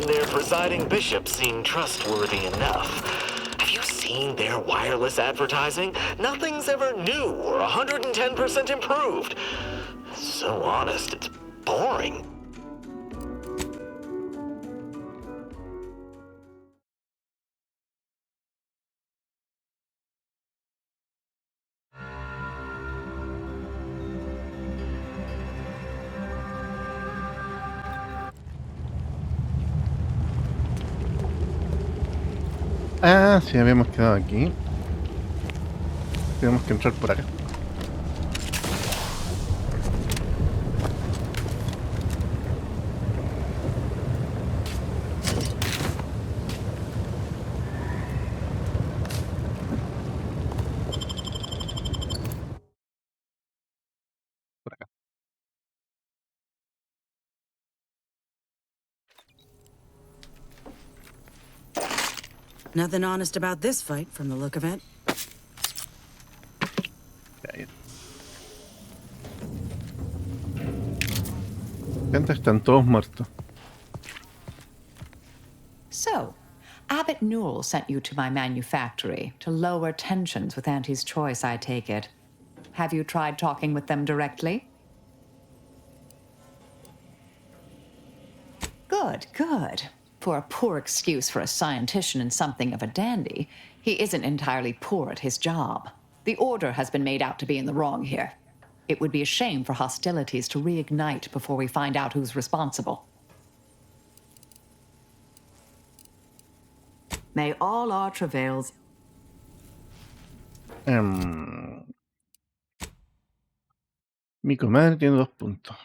and their presiding bishops seem trustworthy enough. Have you seen their wireless advertising? Nothing's ever new or 110% improved. So honest, it's boring. Ah, sí, habíamos quedado aquí. Tenemos que entrar por acá. Por acá. Nothing honest about this fight, from the look of it. Ya, gente, están todos muertos. So, Abbot Newell sent you to my manufactory to lower tensions with Auntie's choice, I take it. Have you tried talking with them directly? Good, good. For a poor excuse for a scientician and something of a dandy, he isn't entirely poor at his job. The Order has been made out to be in the wrong here. It would be a shame for hostilities to reignite before we find out who's responsible. May all our travails... Mi comadre tiene 2 puntos.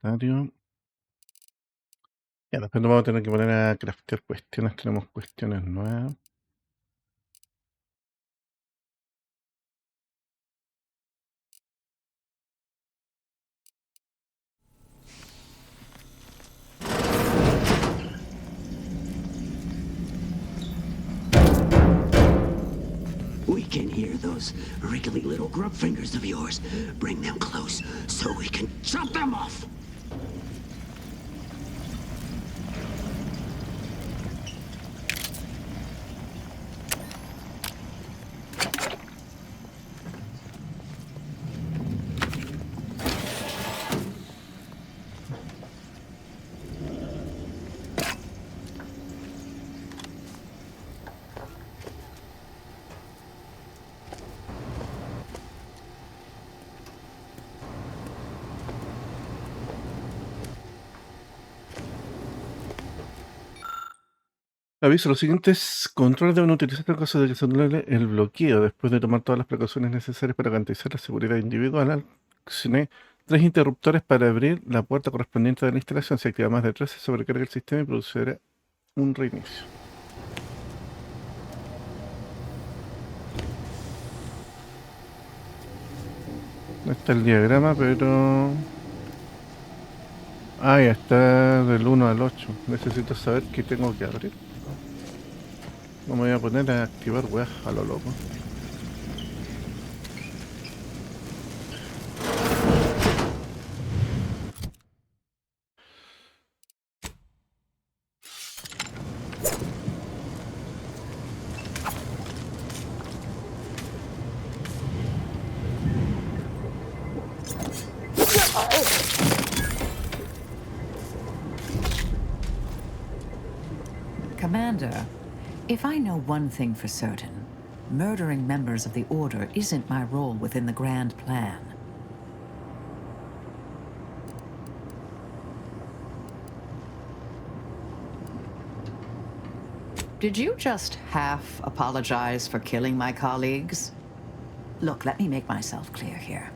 Inventario. Ya, después nos vamos a tener que poner a craftear cuestiones. Tenemos cuestiones nuevas. We can hear those wriggly little grub fingers of yours. Bring them close so we can chop them off. Aviso, los siguientes controles deben utilizar en caso de que se anule el bloqueo. Después de tomar todas las precauciones necesarias para garantizar la seguridad individual, accioné 3 interruptores para abrir la puerta correspondiente de la instalación. Si activa más de 3, se sobrecarga el sistema y producirá un reinicio. No está el diagrama, pero... Ah, ya está del 1 al 8. Necesito saber qué tengo que abrir. No me voy a poner a activar weas a lo loco. Commander, if I know one thing for certain, murdering members of the Order isn't my role within the grand plan. Did you just half apologize for killing my colleagues? Look, let me make myself clear here.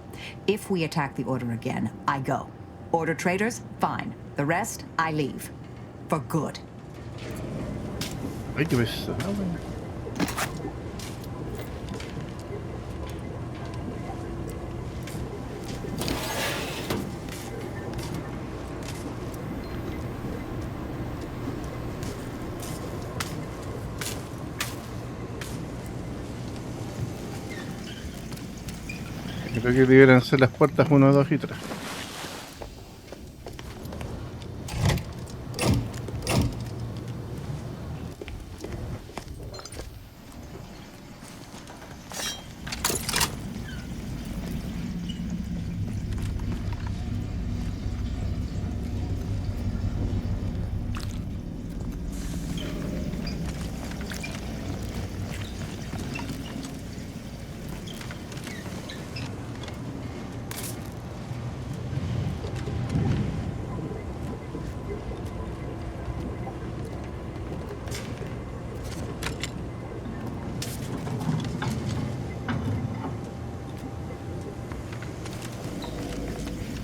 If we attack the Order again, I go. Order traitors? Fine. The rest, I leave. For good. Ay, qué pesado, güey. Creo que deberían ser las puertas 1, 2 y 3.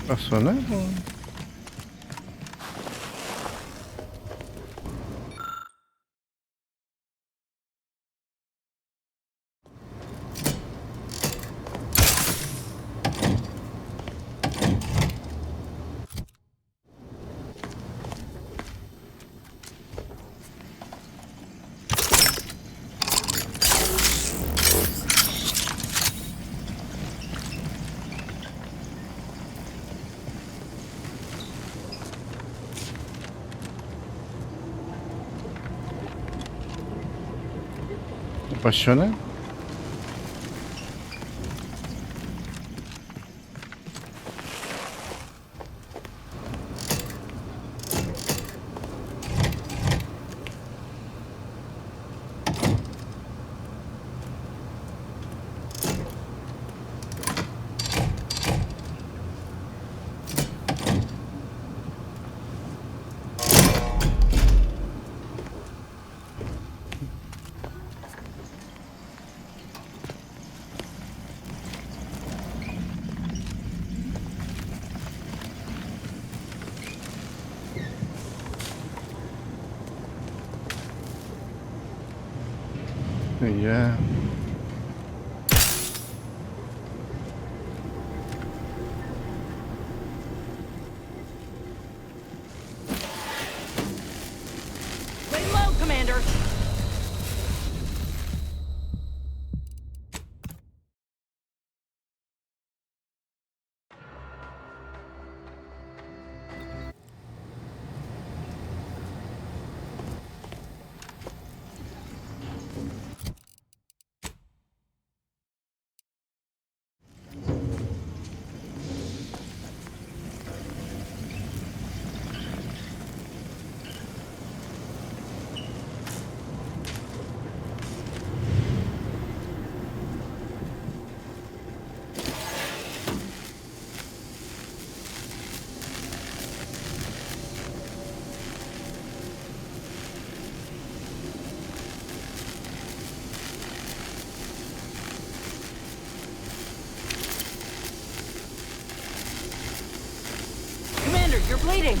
¿Pasó nada? ¿Apasiona? Ya. Lay low, Commander. Commander, you're bleeding.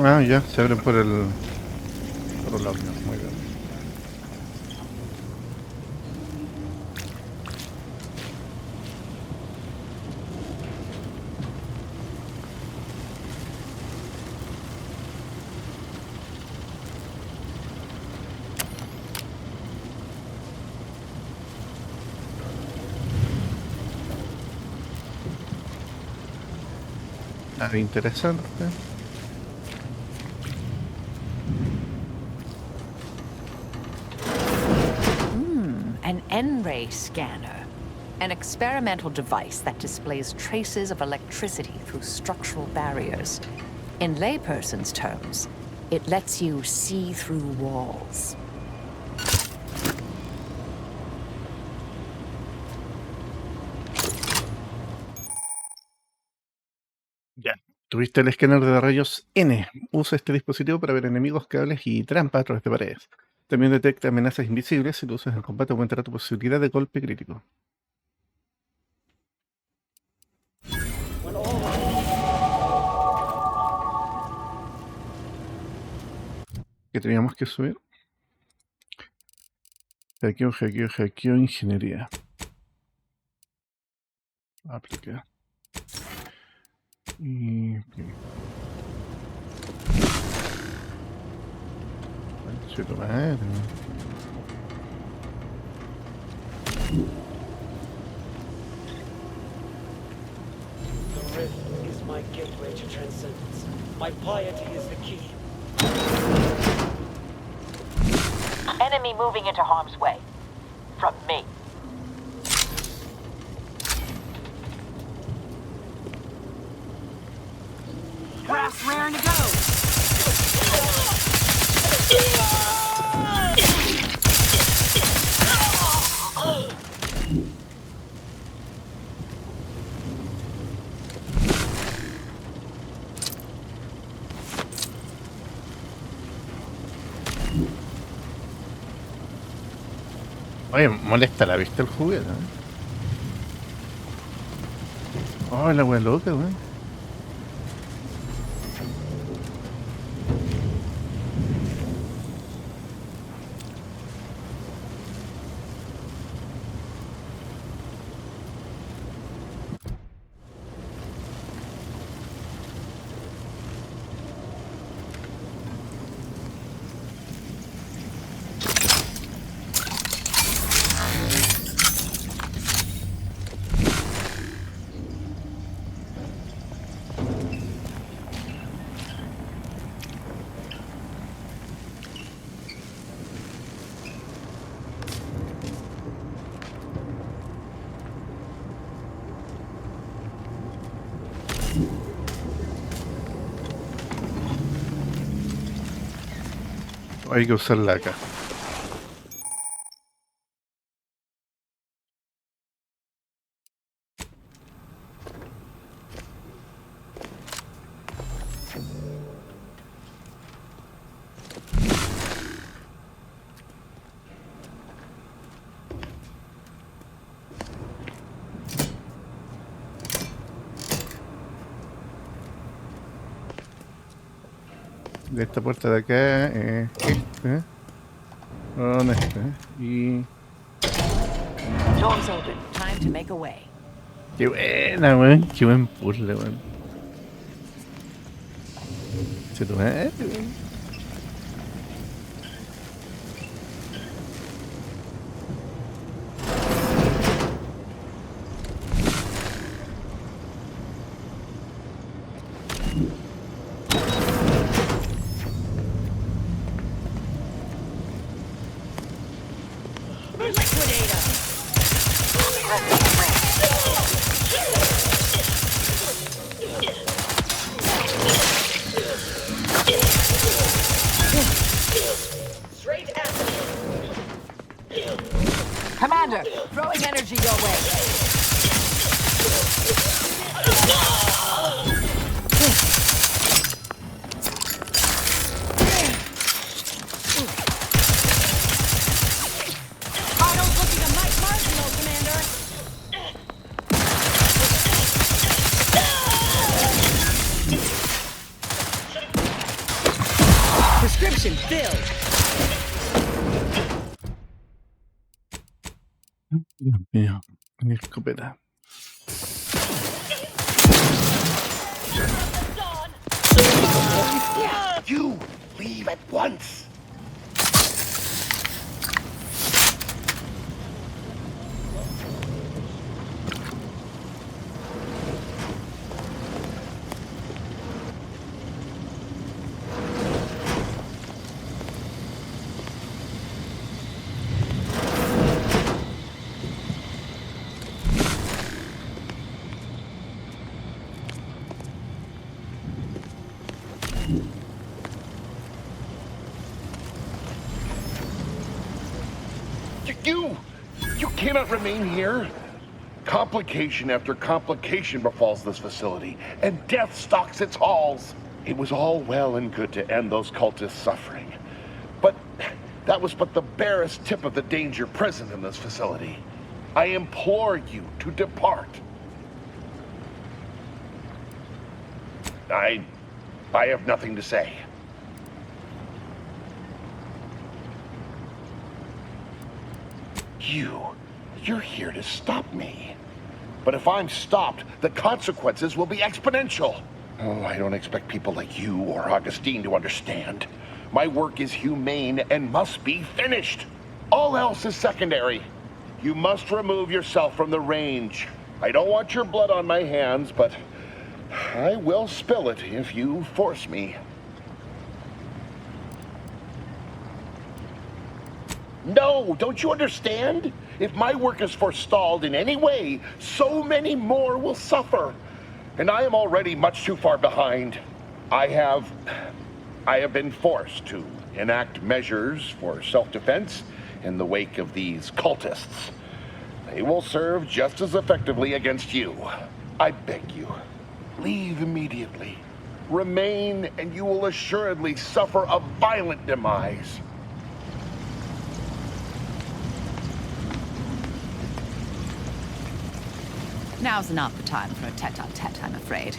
Ah, ya, se abren por el otro lado. Muy bien. Ah, interesante. An N-ray scanner. An experimental device that displays traces of electricity through structural barriers. In layperson's terms, it lets you see through walls. Tuviste el escáner de rayos N. Usa este dispositivo para ver enemigos, cables y trampas a través de paredes. También detecta amenazas invisibles. Si lo usas en combate aumentará tu posibilidad de golpe crítico. ¿Qué teníamos que subir? Hackeo, ingeniería. Aplicar. Y... Conche tu madre. The rift is my gateway to transcendence. My piety is the key. Enemy moving into harm's way. From me. Craft raring to go. Oye, molesta la vista el juguete, ¿eh? Oh, la wea loca, weón. Hay que usarla acá. De esta puerta de acá, esta, con esta, y... Doors open. Time to make a way. ¡Qué buena, weón! ¡Qué buen puzzle, weón! Se tu madre, weón. Commander, throwing energy your way. Auto's looking a mite marginal, Commander. Prescription filled. Dios mío, mi escopeta. You leave at once. You cannot remain here. Complication after complication befalls this facility, and death stalks its halls. It was all well and good to end those cultists' suffering, but that was but the barest tip of the danger present in this facility. I implore you to depart. I have nothing to say. You're here to stop me. But if I'm stopped, the consequences will be exponential. Oh, I don't expect people like you or Augustine to understand. My work is humane and must be finished. All else is secondary. You must remove yourself from the range. I don't want your blood on my hands, but I will spill it if you force me. No, don't you understand? If my work is forestalled in any way, so many more will suffer. And I am already much too far behind. I have been forced to enact measures for self-defense in the wake of these cultists. They will serve just as effectively against you. I beg you, leave immediately. Remain, and you will assuredly suffer a violent demise. Now's not the time for a tete-a-tete, I'm afraid.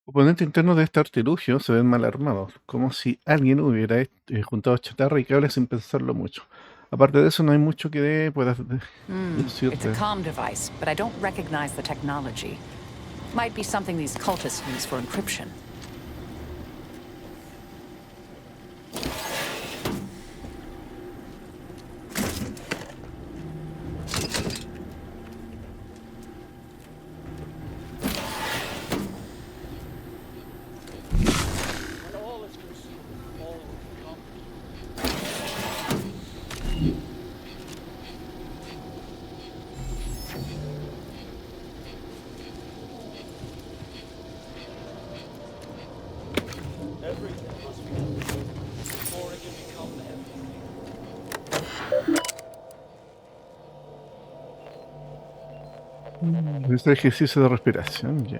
Oponentes internos de este artilugio se ven mal armados, como si alguien hubiera juntado chatarra y cables sin pensarlo mucho. Aparte de eso, no hay mucho que pueda It's a decirte. comm device, but I don't recognize the technology. Might be something these cultists use for encryption. When all is consumed, all will come. Everything must be consumed before it can become everything. Este ejercicio de respiración, ya.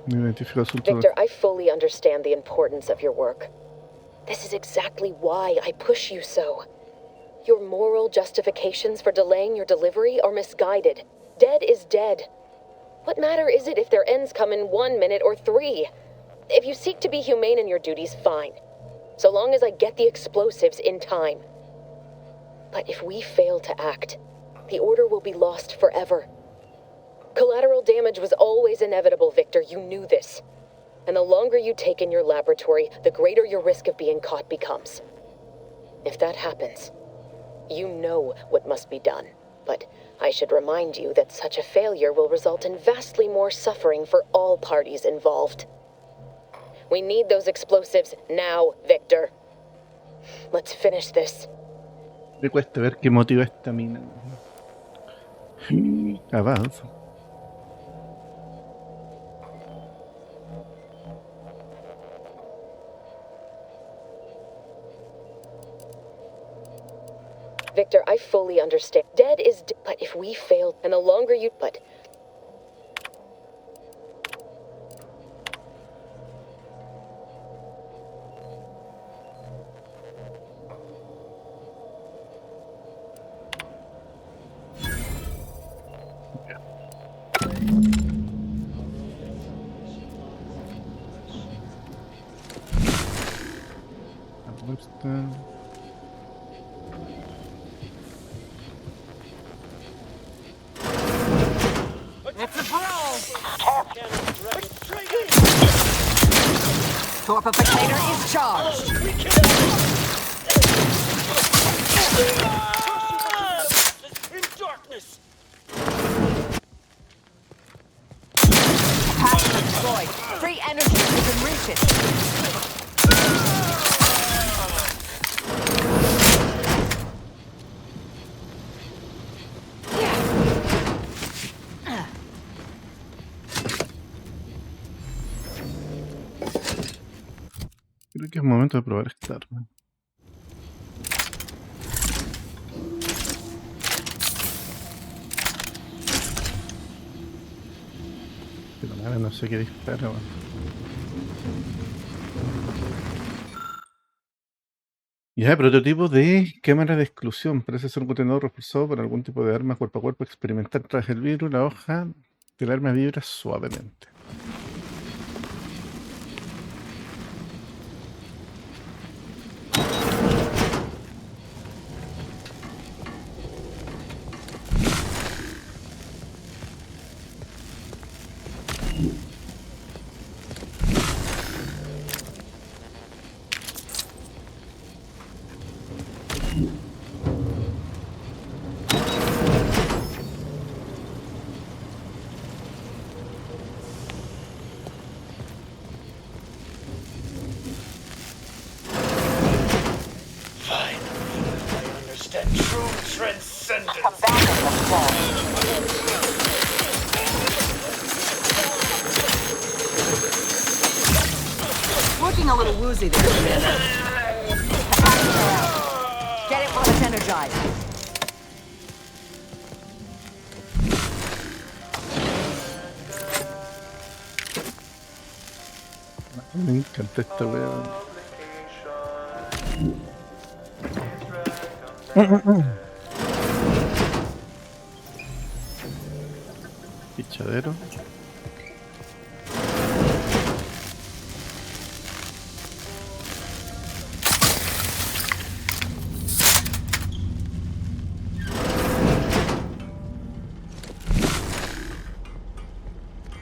No identifico asunto. Victor, I fully understand the importance of your work. This is exactly why I push you so. Your moral justifications for delaying your delivery are misguided. Dead is dead. What matter is it if their ends come in 1 minute or 3? If you seek to be humane in your duties, fine. So long as I get the explosives in time. But if we fail to act, the order will be lost forever. Collateral damage was always inevitable, Victor. You knew this. And the longer you take in your laboratory, the greater your risk of being caught becomes. If that happens, you know what must be done. But I should remind you that such a failure will result in vastly more suffering for all parties involved. We need those explosives now, Victor. Let's finish this. Le cuesta ver qué motiva esta mina. Avanza. Victor, I fully understand. Dead is dead, but if we fail, and the longer you... But... Torpificator is charged. In darkness! Passive destroyed. Free energy you can reach it. Creo Creo que es momento de probar esta arma. Pero nada, no sé qué dispara, weón. Ya, prototipo de cámara de exclusión. Parece ser un contenedor reforzado por algún tipo de arma cuerpo a cuerpo experimental. Tras el vidrio, la hoja del arma vibra suavemente. Looking a little woozy there, Commander. Get it while it's energized. Me encanta esta wea. Pichadero.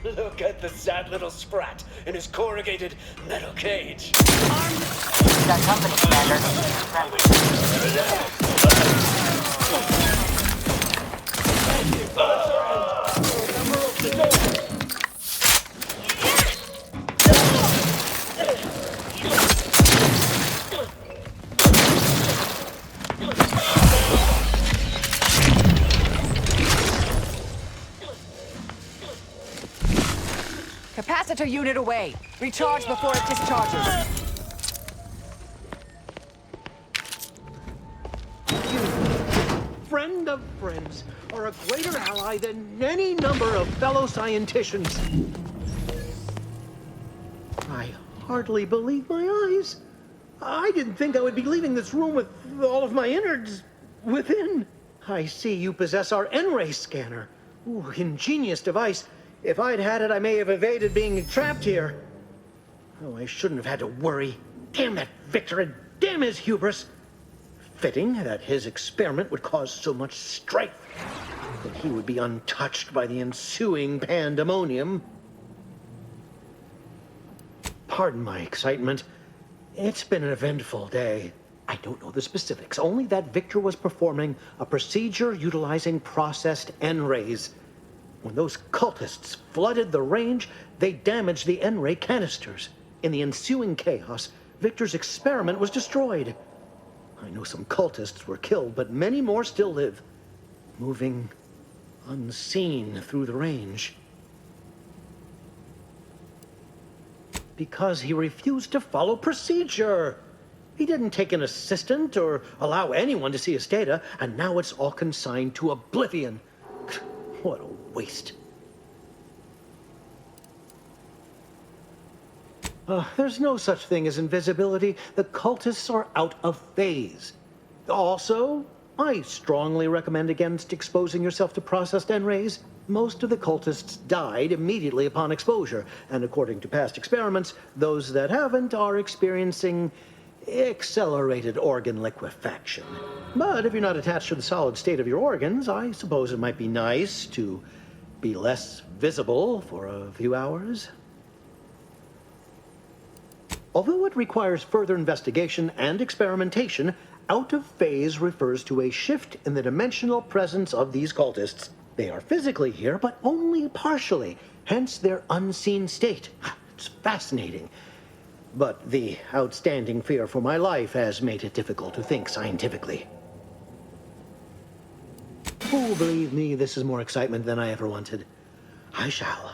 Look at the sad little sprat in his corrugated metal cage. Got company, Commander. Friendly. Capacitor unit away. Recharge before it discharges. Friend of friends are a greater ally than any number of fellow scienticians. I hardly believe my eyes. I didn't think I would be leaving this room with all of my innards within. I see you possess our N-ray scanner. Ooh, ingenious device. If I'd had it, I may have evaded being trapped here. Oh, I shouldn't have had to worry. Damn that Victor and damn his hubris. Fitting that his experiment would cause so much strife, that he would be untouched by the ensuing pandemonium. Pardon my excitement. It's been an eventful day. I don't know the specifics, only that Victor was performing a procedure utilizing processed N-rays. When those cultists flooded the range, they damaged the N-ray canisters. In the ensuing chaos, Victor's experiment was destroyed. I know some cultists were killed, but many more still live, moving unseen through the range. Because he refused to follow procedure. He didn't take an assistant or allow anyone to see his data, and now it's all consigned to oblivion. What a waste. There's no such thing as invisibility. The cultists are out of phase. Also, I strongly recommend against exposing yourself to processed N-rays. Most of the cultists died immediately upon exposure, and according to past experiments, those that haven't are experiencing accelerated organ liquefaction. But if you're not attached to the solid state of your organs, I suppose it might be nice to be less visible for a few hours. Although it requires further investigation and experimentation, out of phase refers to a shift in the dimensional presence of these cultists. They are physically here, but only partially, hence their unseen state. It's fascinating. But the outstanding fear for my life has made it difficult to think scientifically. Oh, believe me, this is more excitement than I ever wanted. I shall.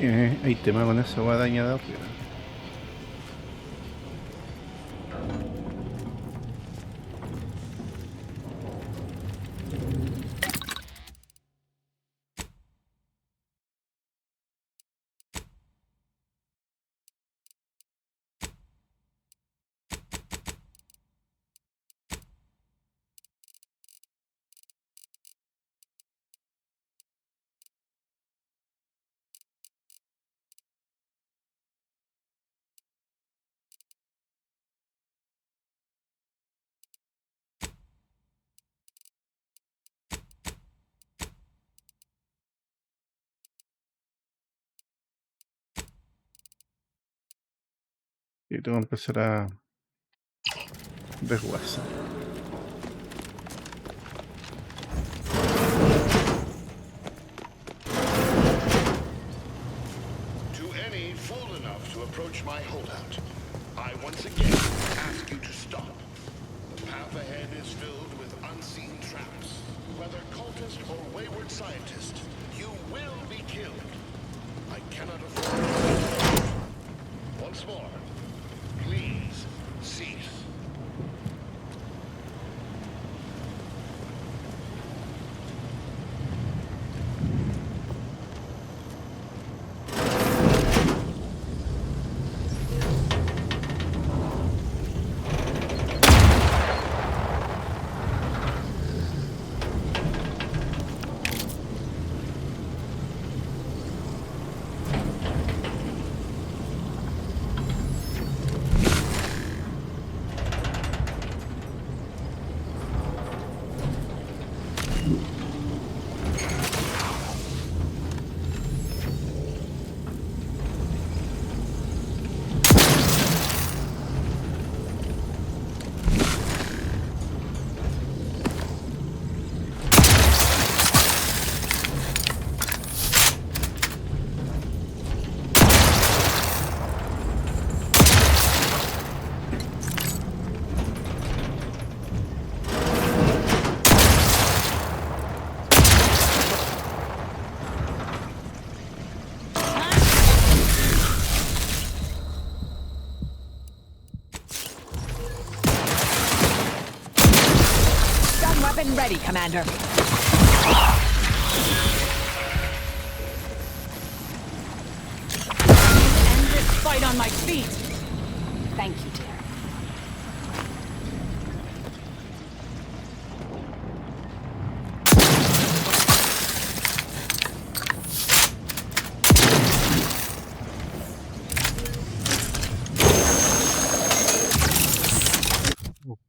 Hay tema con esa guadaña de arriba. Y tengo que empezar a desguazar. To any fool enough to approach my holdout, I once again ask you to stop. The path ahead is filled with unseen traps. Whether cultist or wayward scientist, you will be killed. I cannot afford to. Once more, please cease. Weapon ready, Commander. End this fight on my feet. Thank you, dear.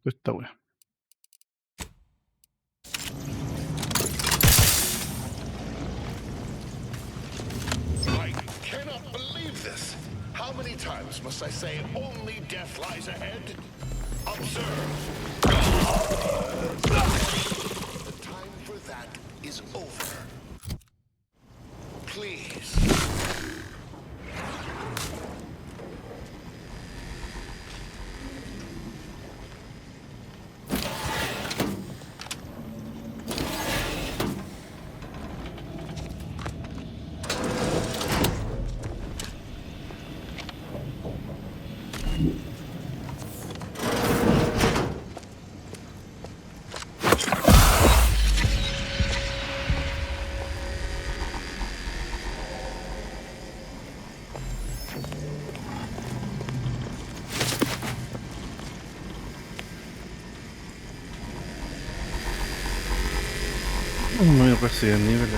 Esta wea. I cannot believe this. How many times must I say only death lies ahead? Observe. The time for that is over. Please. Muy Resident Evil.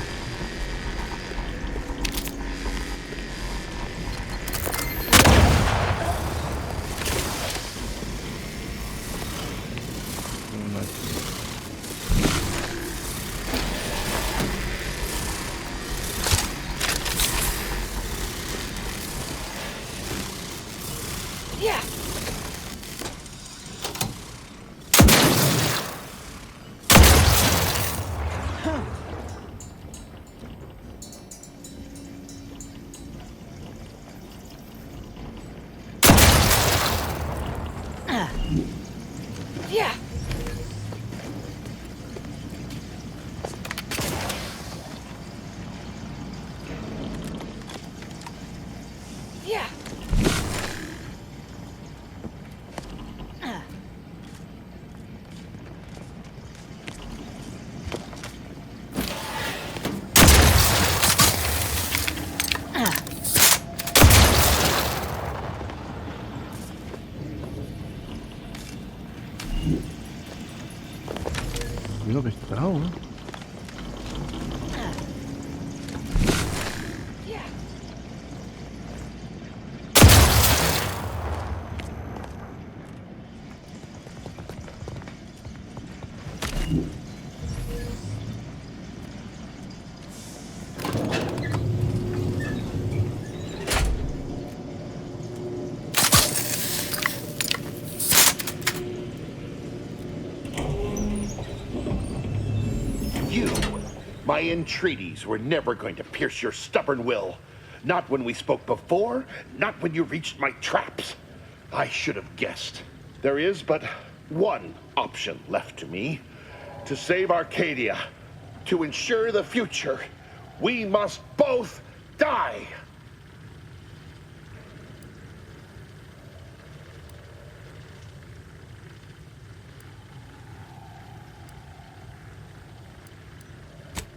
My entreaties were never going to pierce your stubborn will. Not when we spoke before, not when you reached my traps. I should have guessed. There is but one option left to me. To save Arcadia, to ensure the future, we must both die.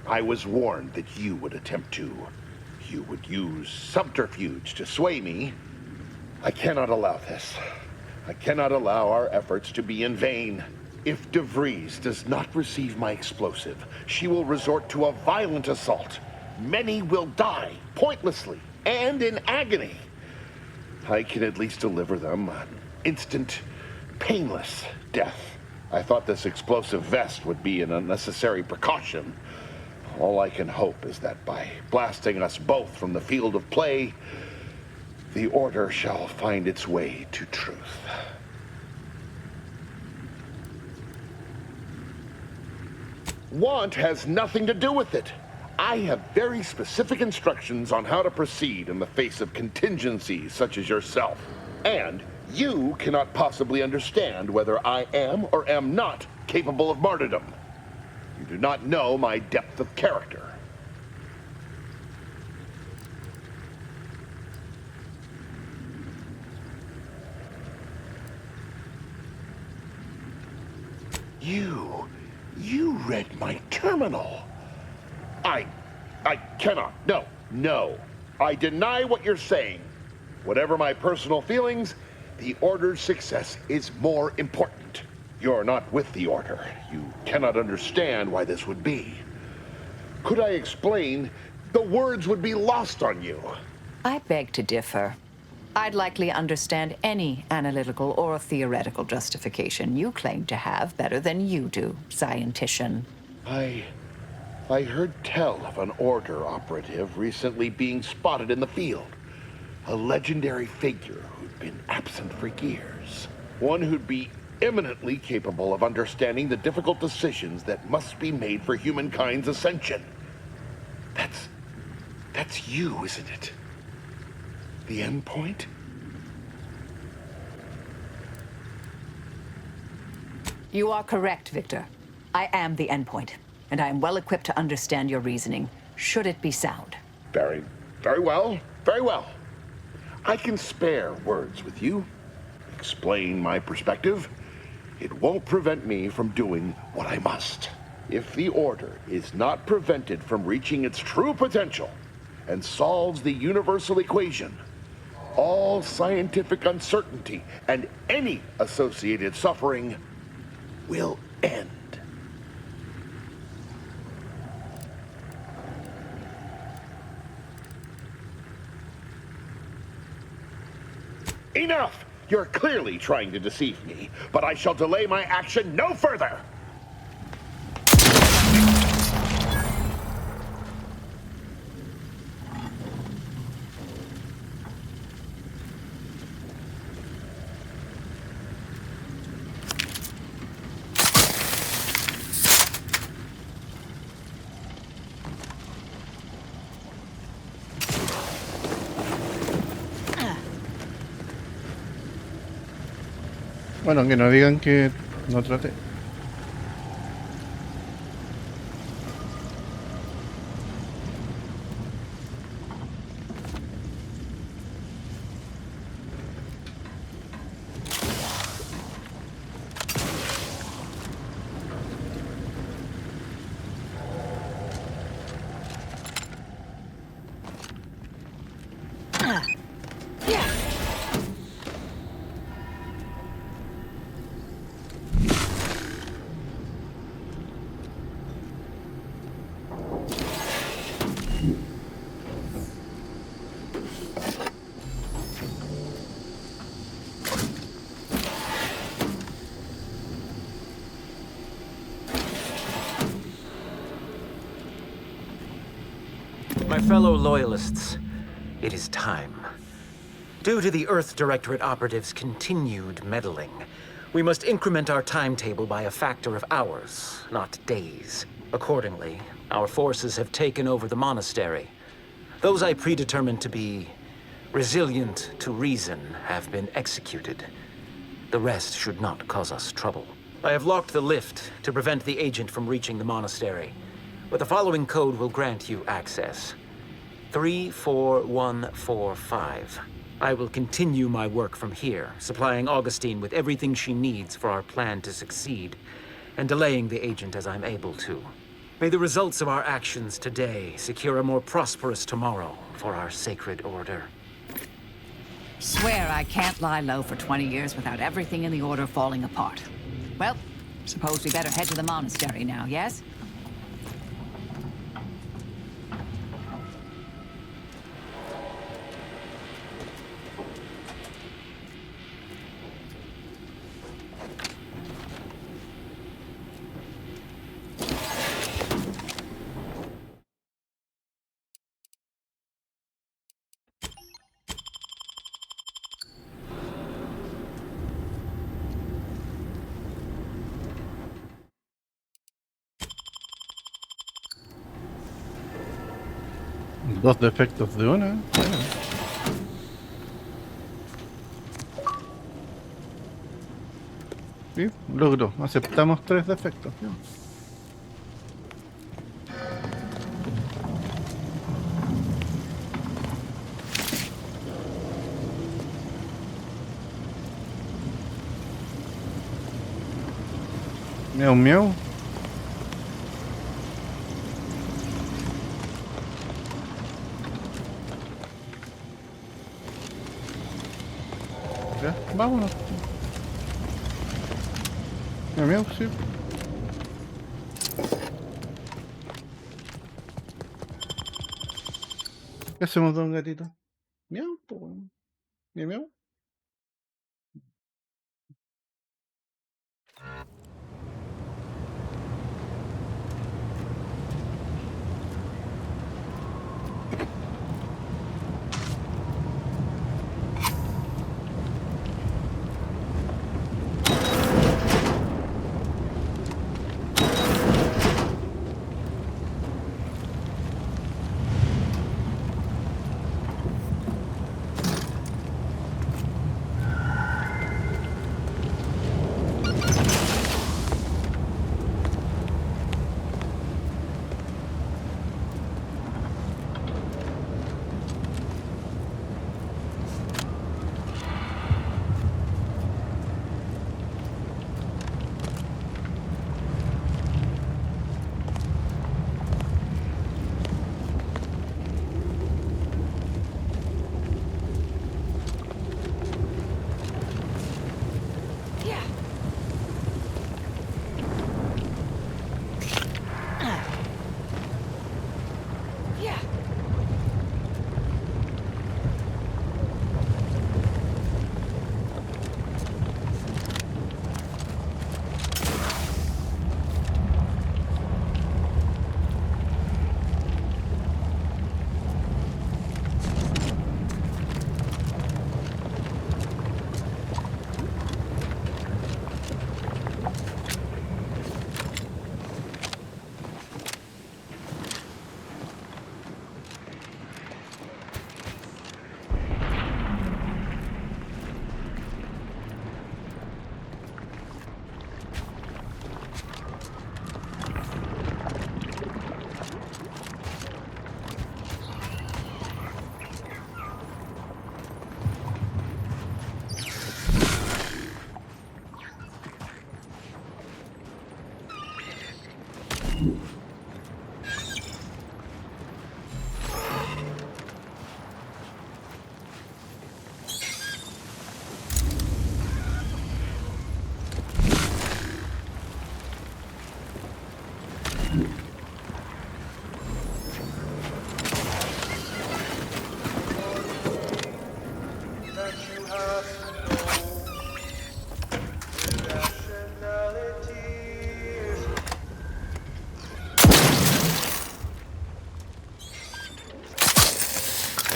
I was warned that you would attempt to. You would use subterfuge to sway me. I cannot allow this. I cannot allow our efforts to be in vain. If De Vries does not receive my explosive, she will resort to a violent assault. Many will die, pointlessly, and in agony. I can at least deliver them an instant, painless death. I thought this explosive vest would be an unnecessary precaution. All I can hope is that by blasting us both from the field of play, the Order shall find its way to truth. Want has nothing to do with it. I have very specific instructions on how to proceed in the face of contingencies such as yourself. And you cannot possibly understand whether I am or am not capable of martyrdom. You do not know my depth of character. You read my terminal. I cannot. No. I deny what you're saying. Whatever my personal feelings, the Order's success is more important. You're not with the Order. You cannot understand why this would be. Could I explain, the words would be lost on you. I beg to differ. I'd likely understand any analytical or theoretical justification you claim to have better than you do, scientician. I heard tell of an Order operative recently being spotted in the field. A legendary figure who'd been absent for years. One who'd be eminently capable of understanding the difficult decisions that must be made for humankind's ascension. That's you, isn't it? The end point? You are correct, Victor. I am the end point, and I am well equipped to understand your reasoning, should it be sound. Very well. I can spare words with you. Explain my perspective. It won't prevent me from doing what I must. If the Order is not prevented from reaching its true potential and solves the universal equation, all scientific uncertainty and any associated suffering will end. Enough! You're clearly trying to deceive me, but I shall delay my action no further! Bueno, que no digan que no trate. My fellow Loyalists, it is time. Due to the Earth Directorate operatives' continued meddling, we must increment our timetable by a factor of hours, not days. Accordingly, our forces have taken over the monastery. Those I predetermined to be resilient to reason have been executed. The rest should not cause us trouble. I have locked the lift to prevent the agent from reaching the monastery, but the following code will grant you access. 34145. I will continue my work from here, supplying Augustine with everything she needs for our plan to succeed, and delaying the agent as I'm able to. May the results of our actions today secure a more prosperous tomorrow for our sacred order. Swear I can't lie low for 20 years without everything in the order falling apart. Well, suppose we better head to the monastery now, yes? Dos defectos de una. Bueno. Sí, logró. Aceptamos 3 defectos. ¿Sí? Miau, miau. Ya, vámonos. Miau, miau, sí. ¿Qué hacemos, don gatito? Miau, pues. Miau, miau.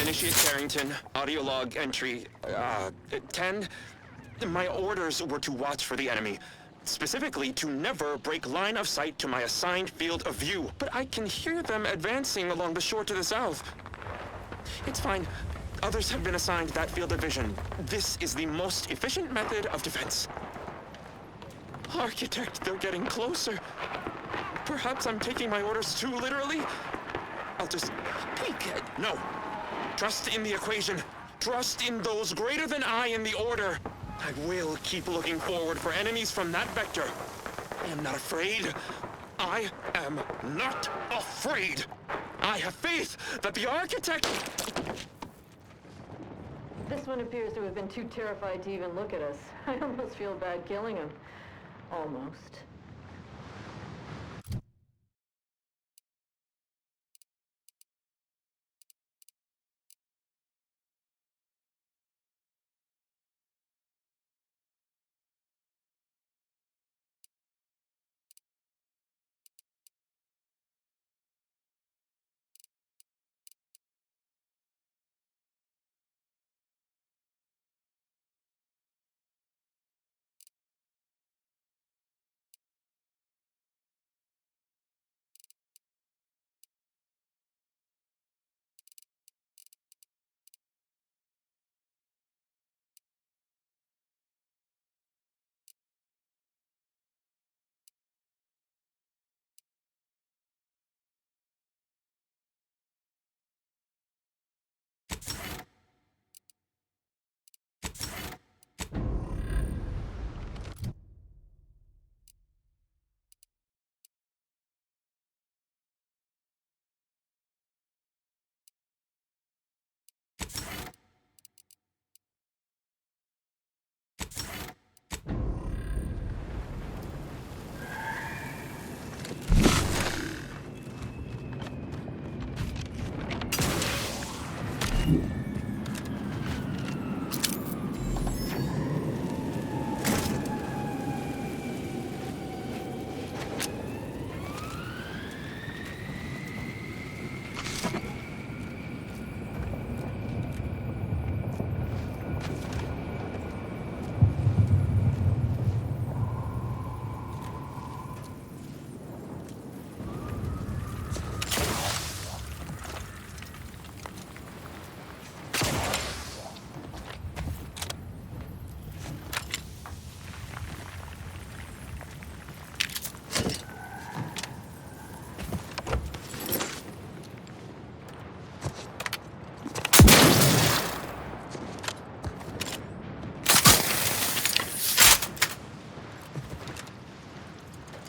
Initiate Carrington, audio log entry, 10. My orders were to watch for the enemy. specifically to never break line of sight to my assigned field of view. But I can hear them advancing along the shore to the south. It's fine. Others have been assigned that field of vision. This is the most efficient method of defense. Architect, they're getting closer. Perhaps I'm taking my orders too literally. I'll just peek. No. Trust in the equation. Trust in those greater than I in the order. I will keep looking forward for enemies from that vector. I am not afraid. I am not afraid. I have faith that the architect... This one appears to have been too terrified to even look at us. I almost feel bad killing him. Almost.